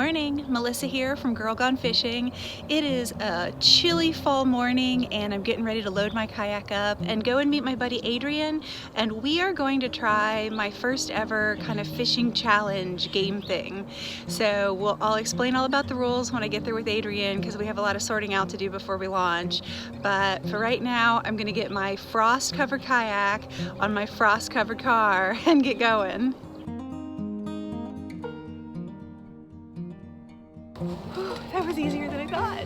morning, Melissa here from GirlGoneFishing. It is a chilly fall morning and I'm getting ready to load my kayak up and go and meet my buddy Adrian, and we are going to try my first ever kind of fishing challenge game thing. So I'll explain all about the rules when I get there with Adrian because we have a lot of sorting out to do before we launch. But for right now, I'm gonna get my frost covered kayak on my frost covered car and get going. That was easier than I thought.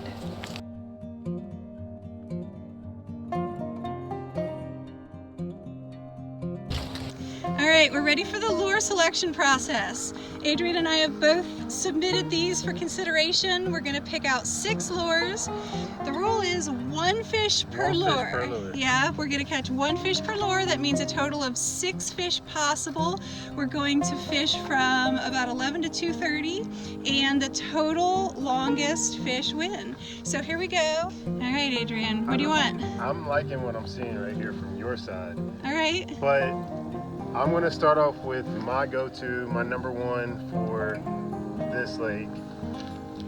All right, we're ready for the lure selection process. Adrian and I have both submitted these for consideration. We're gonna pick out 6 lures. The rule is 1 fish per lure. Yeah, we're gonna catch 1 fish per lure. That means a total of 6 fish possible. We're going to fish from about 11 to 2:30, and the total longest fish win. So here we go. All right, Adrian, what do you want? I'm liking what I'm seeing right here from your side. All right. But I'm gonna start off with my go-to, my number one for this lake,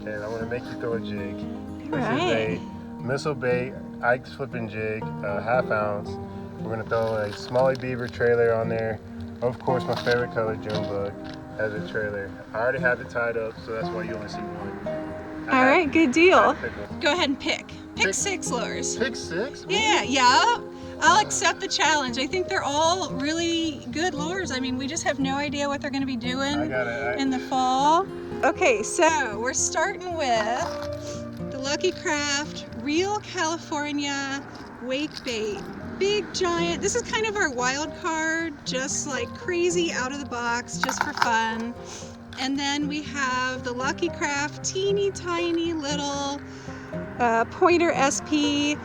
and I'm gonna make you throw a jig. This is a missile bait Ike's flipping jig, 1/2 ounce. We're gonna throw a smallie beaver trailer on there. Of course, my favorite color, June bug, as a trailer. I already have it tied up, so that's why you only see one. All right, good deal. Go ahead and pick 6 lures. Pick 6? Yeah. I'll accept the challenge. I think they're all really good lures. I mean, we just have no idea what they're going to be doing in the fall. Okay, so we're starting with the Lucky Craft Real California Wake Bait. Big giant. This is kind of our wild card, just like crazy out of the box, just for fun. And then we have the Lucky Craft teeny tiny little pointer SP.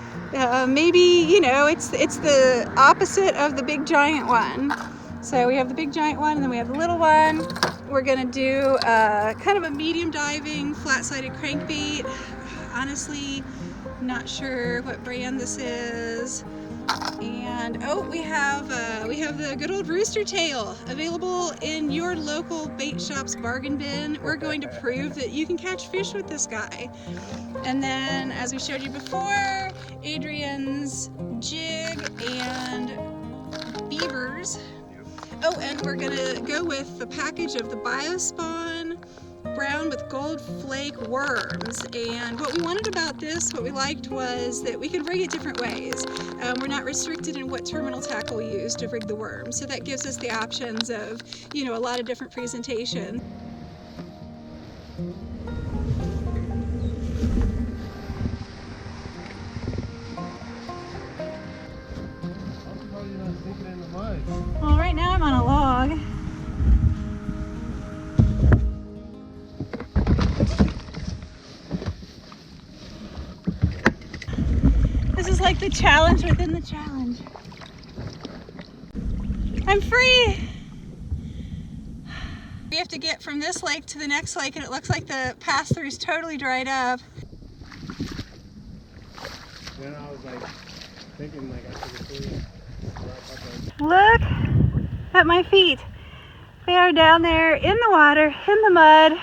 Maybe, you know, it's the opposite of the big giant one. So we have the big giant one and then we have the little one. We're gonna do kind of a medium diving flat-sided crankbait. Honestly, not sure what brand this is. And we have the good old rooster tail available in your local bait shop's bargain bin. We're going to prove that you can catch fish with this guy. And then, as we showed you before, Adrian's jig and beavers. Oh, and we're gonna go with the package of the Biospawn brown with gold flake worms. And what we wanted about this, what we liked, was that we could rig it different ways. We're not restricted in what terminal tackle we use to rig the worms, so that gives us the options of, you know, a lot of different presentation. Well, right now I'm on a log. This is like the challenge within the challenge. I'm free! We have to get from this lake to the next lake, and it looks like the pass-through is totally dried up. Then I was like thinking like I should Look at my feet. They are down there in the water, in the mud.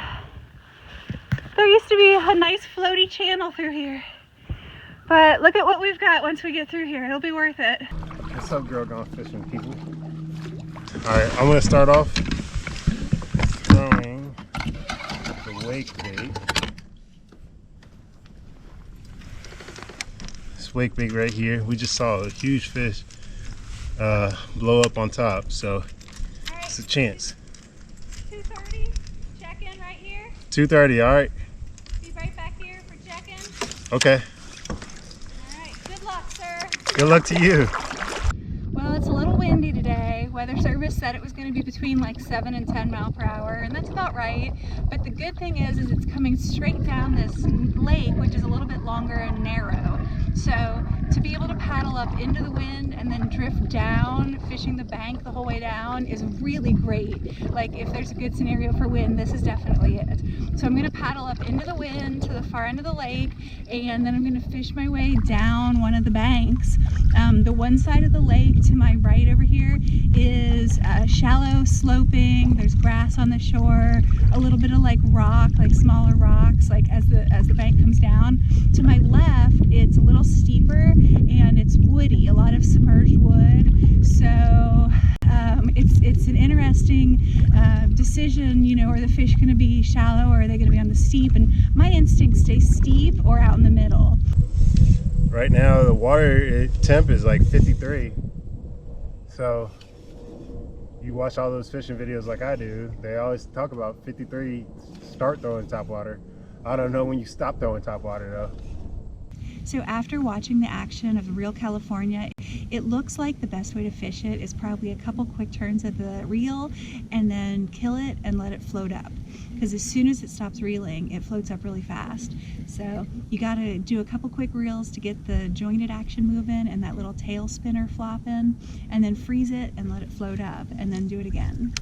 There used to be a nice floaty channel through here. But look at what we've got once we get through here. It'll be worth it. What's up, GirlGoneFishing people? Alright, I'm going to start off throwing the wake bait. This wake bait right here. We just saw a huge fish blow up on top, so it's a chance. 2:30, check in right here. 2:30, alright. Be right back here for check-in. Okay. Alright, good luck, sir. Good luck to you. Well, it's a little windy today. Weather service said it was going to be between like 7 and 10 miles per hour, and that's about right. But the good thing is it's coming straight down this lake, which is a little bit longer and narrow. So to be able to paddle up into the wind and then drift down, fishing the bank the whole way down is really great. Like if there's a good scenario for wind, this is definitely it. So I'm gonna paddle up into the wind to the far end of the lake, and then I'm gonna fish my way down one of the banks. The one side of the lake to my right over here is shallow, sloping. There's grass on the shore, a little bit of like rock, like smaller rocks, like as the bank comes down. To my left, it's a little steeper and it's woody, a lot of submerged wood. So it's an interesting decision, you know, are the fish going to be shallow or are they going to be on the steep? And my instinct stays steep or out in the middle. Right now the water temp is like 53. So you watch all those fishing videos like I do, they always talk about 53 start throwing top water. I don't know when you stop throwing top water though. So after watching the action of the real California, it looks like the best way to fish it is probably a couple quick turns of the reel and then kill it and let it float up. Because as soon as it stops reeling, it floats up really fast. So you gotta do a couple quick reels to get the jointed action moving and that little tail spinner flopping, and then freeze it and let it float up, and then do it again.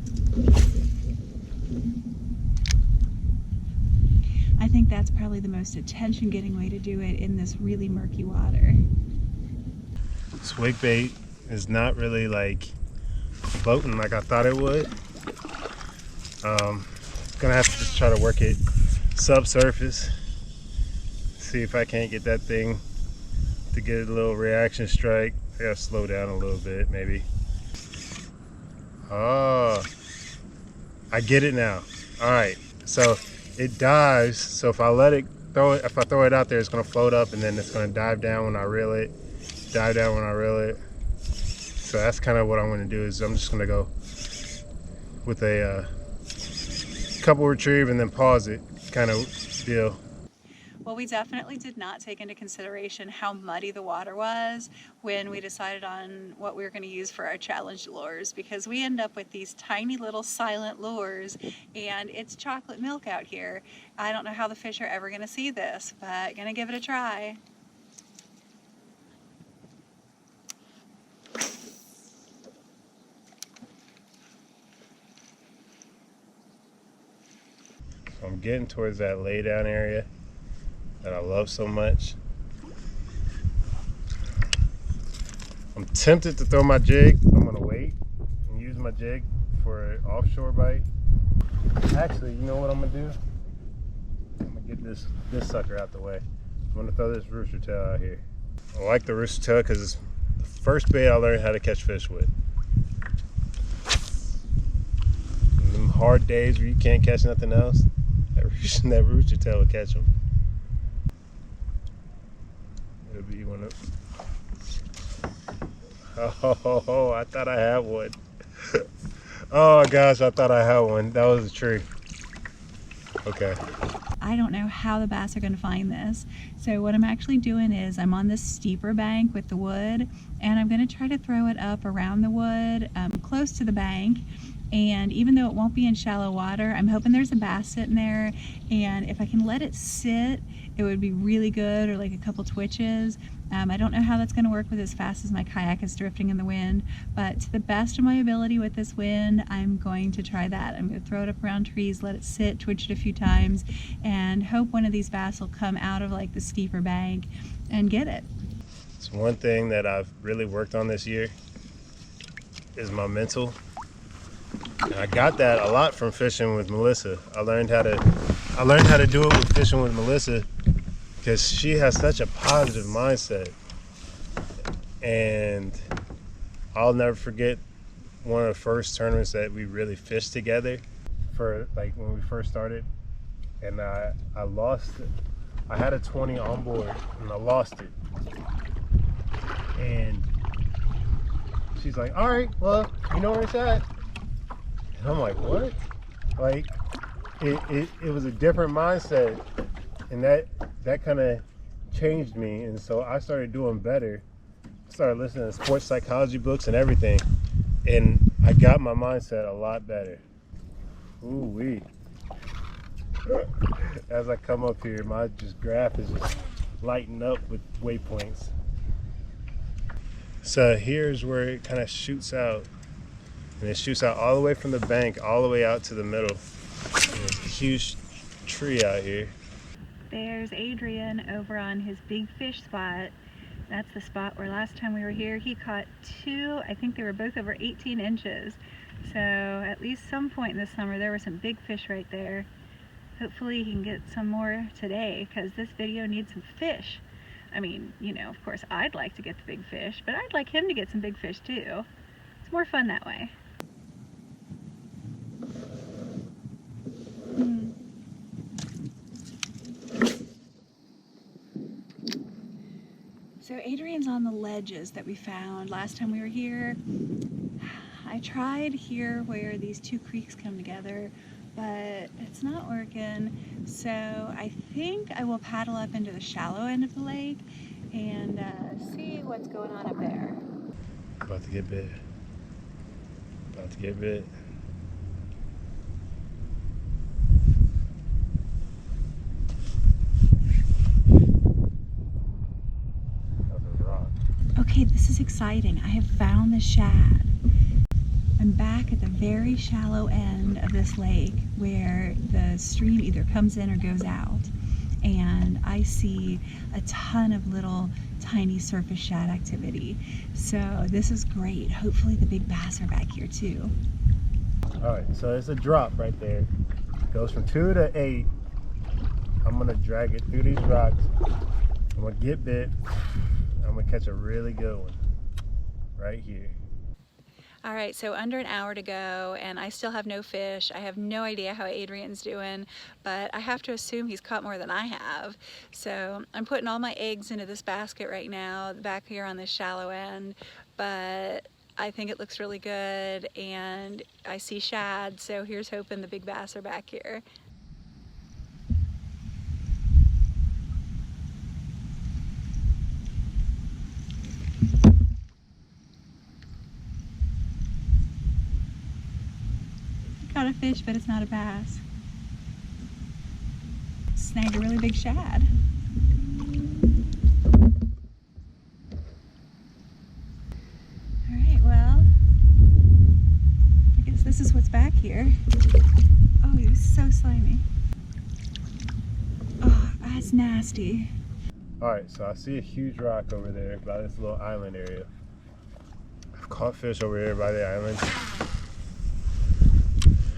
I think that's probably the most attention-getting way to do it in this really murky water. This wake bait is not really like floating like I thought it would. Gonna have to just try to work it subsurface. See if I can't get that thing to get a little reaction strike. I gotta slow down a little bit, maybe. Oh, I get it now. All right, so it dives. So if I let it if I throw it out there, it's gonna float up and then it's gonna dive down when I reel it. Dive down when I reel it. So that's kind of what I'm gonna do. Is I'm just gonna go with a couple retrieve and then pause it kind of deal. Well, we definitely did not take into consideration how muddy the water was when we decided on what we were going to use for our challenge lures, because we end up with these tiny little silent lures and it's chocolate milk out here. I don't know how the fish are ever going to see this, but gonna give it a try. I'm getting towards that lay down area that I love so much. I'm tempted to throw my jig. I'm gonna wait and use my jig for an offshore bite. Actually, you know what I'm gonna do? I'm gonna get this sucker out the way. I'm gonna throw this rooster tail out here. I like the rooster tail because it's the first bait I learned how to catch fish with. In them hard days where you can't catch nothing else, that rooster tail will catch them. It'll be one of. Oh, I thought I had one. Oh gosh, I thought I had one. That was a tree. Okay. I don't know how the bass are going to find this. So what I'm actually doing is I'm on this steeper bank with the wood, and I'm going to try to throw it up around the wood, close to the bank. And even though it won't be in shallow water, I'm hoping there's a bass sitting there, and if I can let it sit, it would be really good, or like a couple twitches. I don't know how that's going to work with as fast as my kayak is drifting in the wind, but to the best of my ability with this wind, I'm going to try that. I'm going to throw it up around trees, let it sit, twitch it a few times, and hope one of these bass will come out of like the steeper bank and get it. It's one thing that I've really worked on this year is my mental. And I got that a lot from fishing with Melissa. I learned how to do it with fishing with Melissa because she has such a positive mindset. And I'll never forget one of the first tournaments that we really fished together, for like when we first started, and I lost it. I had a 20 on board and I lost it. And she's like, all right, well, you know where it's at. And I'm like, what? Like, it was a different mindset, and that kind of changed me. And so I started doing better. I started listening to sports psychology books and everything, and I got my mindset a lot better. Ooh-wee. As I come up here, my graph is just lighting up with waypoints. So here's where it kind of shoots out. And it shoots out all the way from the bank, all the way out to the middle. And there's a huge tree out here. There's Adrian over on his big fish spot. That's the spot where last time we were here he caught 2, I think they were both over 18 inches. So at least some point in the summer there were some big fish right there. Hopefully he can get some more today, because this video needs some fish. I mean, you know, of course I'd like to get the big fish, but I'd like him to get some big fish too. It's more fun that way. So Adrian's on the ledges that we found last time we were here. I tried here where these 2 creeks come together, but it's not working. So I think I will paddle up into the shallow end of the lake and see what's going on up there. About to get bit. About to get bit. Okay, this is exciting. I have found the shad. I'm back at the very shallow end of this lake where the stream either comes in or goes out. And I see a ton of little tiny surface shad activity. So this is great. Hopefully the big bass are back here too. All right, so there's a drop right there. It goes from 2 to 8. I'm gonna drag it through these rocks. I'm gonna get bit. I'm gonna catch a really good one right here. All right, so under an hour to go and I still have no fish. I have no idea how Adrian's doing, but I have to assume he's caught more than I have. So I'm putting all my eggs into this basket right now, back here on this shallow end, but I think it looks really good and I see shad, so here's hoping the big bass are back here. Got a fish, but it's not a bass. Snagged a really big shad. All right, well, I guess this is what's back here. Oh, he was so slimy. Oh, that's nasty. All right, so I see a huge rock over there by this little island area. I've caught fish over here by the island.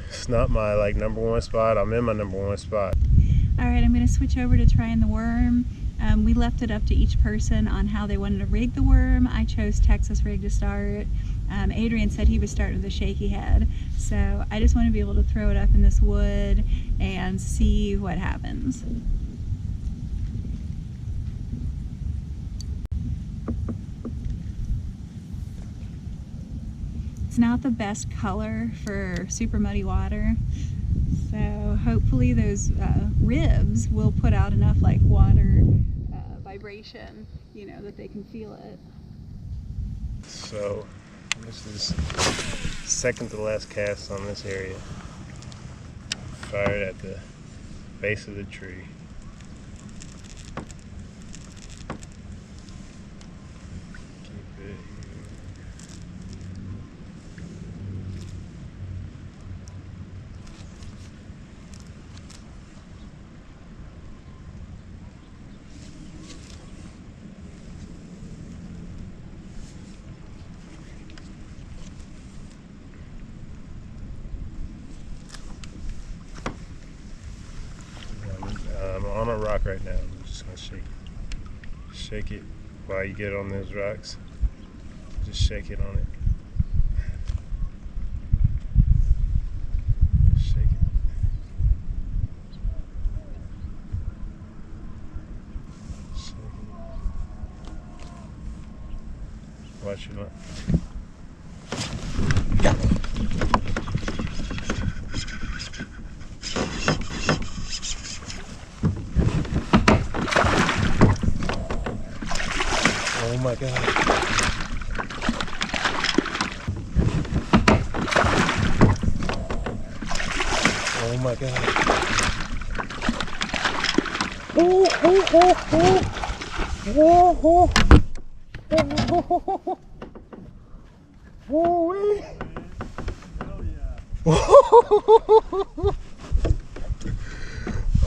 It's not my number 1 spot. I'm in my number 1 spot. All right, I'm gonna switch over to trying the worm. We left it up to each person on how they wanted to rig the worm. I chose Texas rig to start. Adrian said he was starting with a shaky head. So I just want to be able to throw it up in this wood and see what happens. It's not the best color for super muddy water, so hopefully those ribs will put out enough water vibration, you know, that they can feel it. So this is second to last cast on this area. Fired at the base of the tree. Keep it here. I'm on a rock right now. I'm just gonna shake it. Shake it while you get on those rocks. Just shake it on it. Shake it. Shake it. Watch your luck. Oh my God. Oh my God. Oh, oh, oh, oh. Oh, oh, oh. Woo-wee.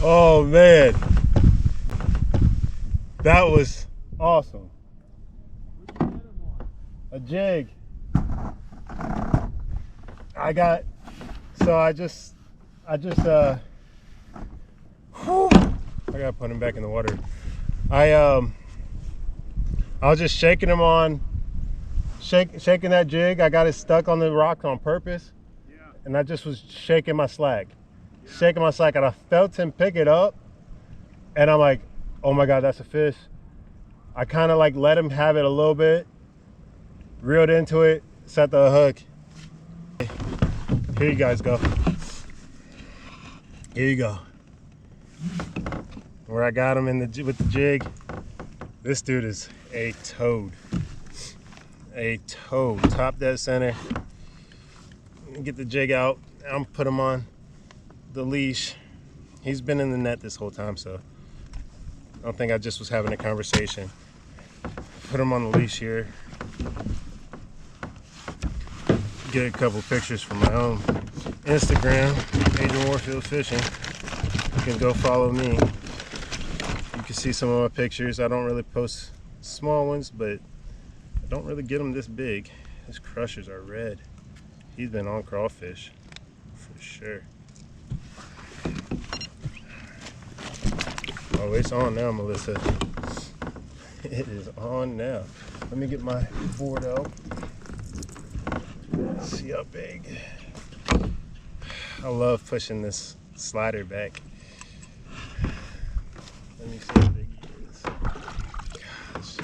Oh man, that was awesome. A jig. I gotta put him back in the water. I was just shaking him on, shaking that jig. I got it stuck on the rock on purpose. And I just was shaking my slack, and I felt him pick it up, and I'm like, oh my God, that's a fish. I kind of like let him have it a little bit, reeled into it, set the hook. Here you guys go. Here you go. Where I got him with the jig. This dude is a toad. A toad, top dead center. Get the jig out. I'm gonna put him on the leash. He's been in the net this whole time, so I don't think I just was having a conversation. Put him on the leash here. Get a couple pictures from my own Instagram, Adrian Fishing. You can go follow me. You can see some of my pictures. I don't really post small ones, but I don't really get them this big. His crushers are red. He's been on crawfish for sure. Oh, it's on now, Melissa. It is on now. Let me get my board out. Let's see how big. I love pushing this slider back. Let me see how big he is. Gosh.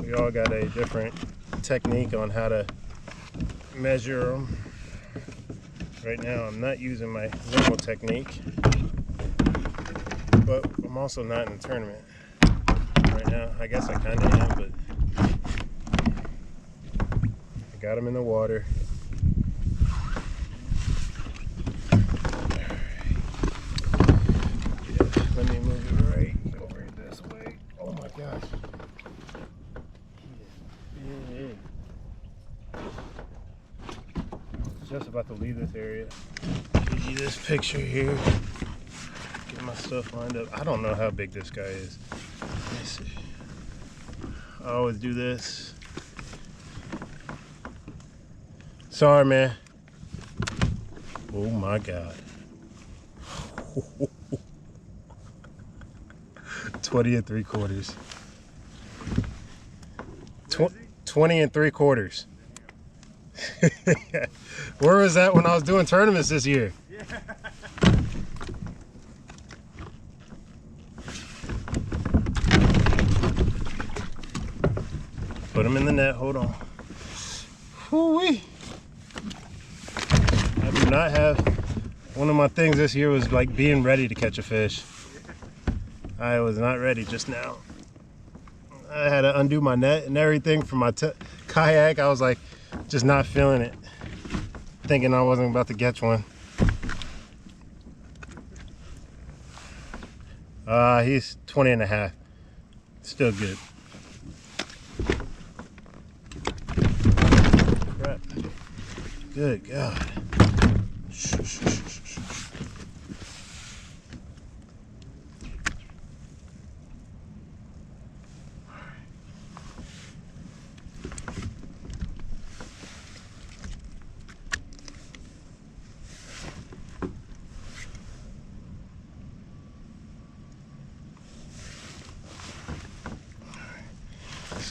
We all got a different technique on how to measure them. Right now I'm not using my normal technique, but I'm also not in a tournament right now. I guess I kind of am, but I got him in the water. Yeah, let me move it right over this way. Oh my gosh. Just about to leave this area. Give you this picture here. Get my stuff lined up. I don't know how big this guy is. Let me see. I always do this. Sorry, man. Oh my God. 20 and 3/4. 20 and 3/4. Where was that when I was doing tournaments this year? Yeah. Put him in the net. Hold on. Whoo-wee. I do not have. One of my things this year was like being ready to catch a fish. I was not ready just now. I had to undo my net and everything from my kayak. I was like, just not feeling it, thinking I wasn't about to catch one. He's 20 and a half. Still good. Crap. Good God.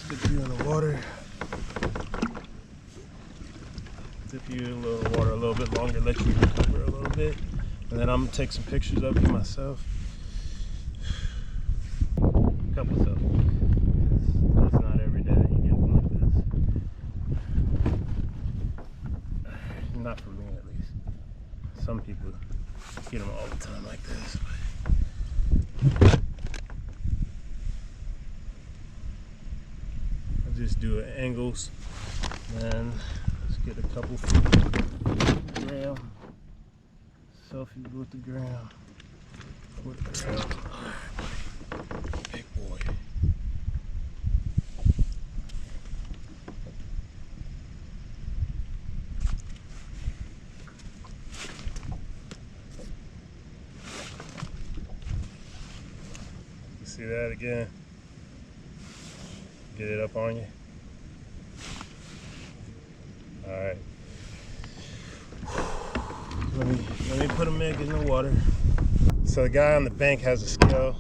Dip you in the water. Dip you in the water a little bit longer, let you recover a little bit. And then I'm gonna take some pictures of you myself. A couple of it's not every day that you get one like this. Not for me at least. Some people get them all the time like this. Just do it angles, and let's get a couple feet with the ground. Selfie with the ground. Big boy. See that again? Get it up on you. All right. Let me put a Meg in the water. So the guy on the bank has a scale.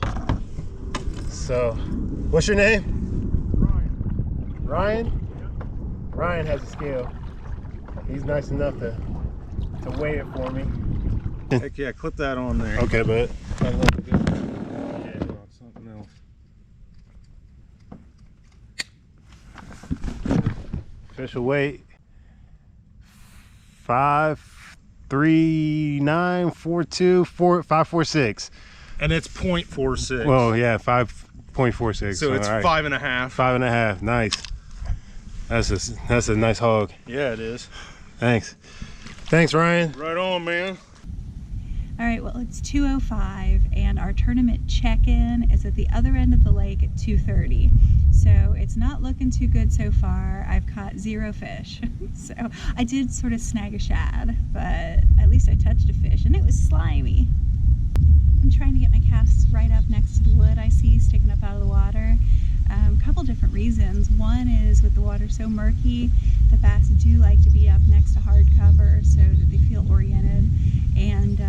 So, what's your name? Ryan. Ryan? Yep. Ryan has a scale. He's nice enough to weigh it for me. Heck yeah, clip that on there. Okay, bud. I love it. Yeah, something else. Official weight 539424546. And it's 0.46. Well, yeah, 5.46. So it's right. 5.5. 5.5. Nice. That's a nice hog. Yeah, it is. Thanks. Thanks, Ryan. Right on, man. All right, well, it's 2:05 and our tournament check-in is at the other end of the lake at 2:30. So it's not looking too good so far. I've caught 0 fish. So I did sort of snag a shad, but at least I touched a fish and it was slimy. I'm trying to get my casts right up next to the wood I see sticking up out of the water. A couple different reasons. One is with the water so murky, the bass do like to be up next to hard cover so that they feel oriented. And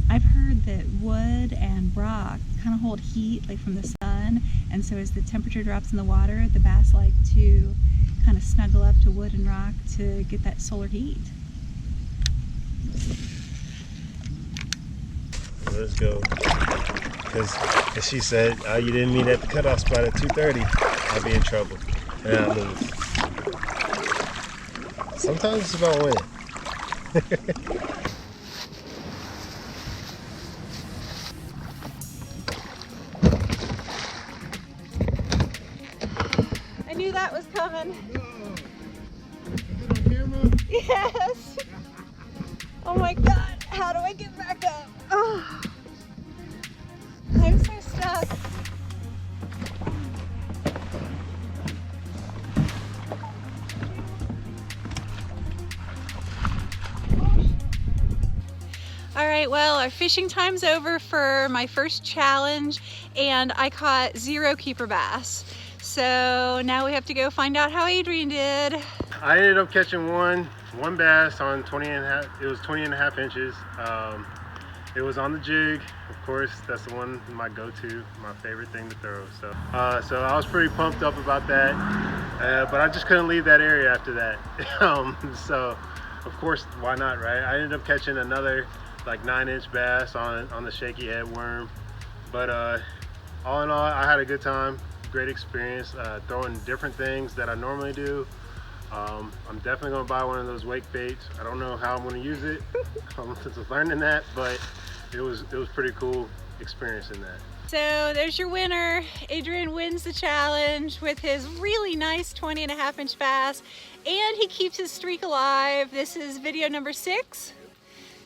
I've heard that wood and rock kind of hold heat like from the sun, and so as the temperature drops in the water, the bass like to kind of snuggle up to wood and rock to get that solar heat. Let's go. Because as she said, you didn't meet at the cutoff spot at 2:30, I'll be in trouble. And I lose. Sometimes it's about winning. I knew that was coming. Is it on camera? Yes. Oh my God, how do I get back up? Oh, I'm so stuck. All right, well, our fishing time's over for my first challenge, and I caught 0 keeper bass. So now we have to go find out how Adrian did. I ended up catching one bass on 20 and a half. It was 20 and a half inches. It was on the jig. Of course, that's the one, my go-to, my favorite thing to throw. So I was pretty pumped up about that, but I just couldn't leave that area after that. So of course, why not, right? I ended up catching another like 9-inch bass on the shaky head worm. But all in all, I had a good time. Great experience throwing different things that I normally do. I'm definitely gonna buy one of those wake baits. I don't know how I'm gonna use it since I'm learning that, but it was pretty cool experiencing that. So there's your winner. Adrian wins the challenge with his really nice 20.5-inch bass, and he keeps his streak alive. This is video number 6.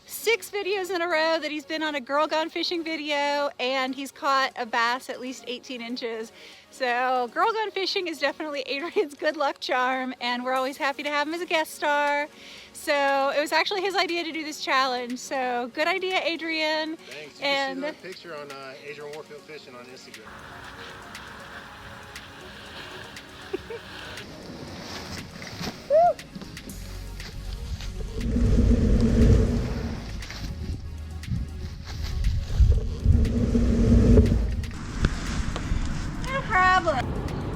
6 videos in a row that he's been on a Girl Gone Fishing video, and he's caught a bass at least 18 inches. So Girl Gone Fishing is definitely Adrian's good luck charm, and we're always happy to have him as a guest star. So it was actually his idea to do this challenge. So good idea, Adrian. Thanks. You and can see that picture on Adrian Fishing on Instagram.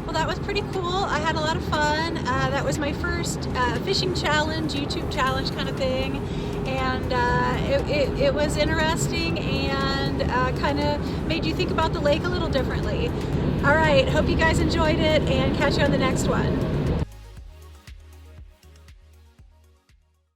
Well, that was pretty cool. I had a lot of fun. That was my first fishing challenge, YouTube challenge kind of thing, and it was interesting and kind of made you think about the lake a little differently. All right, hope you guys enjoyed it, and catch you on the next one.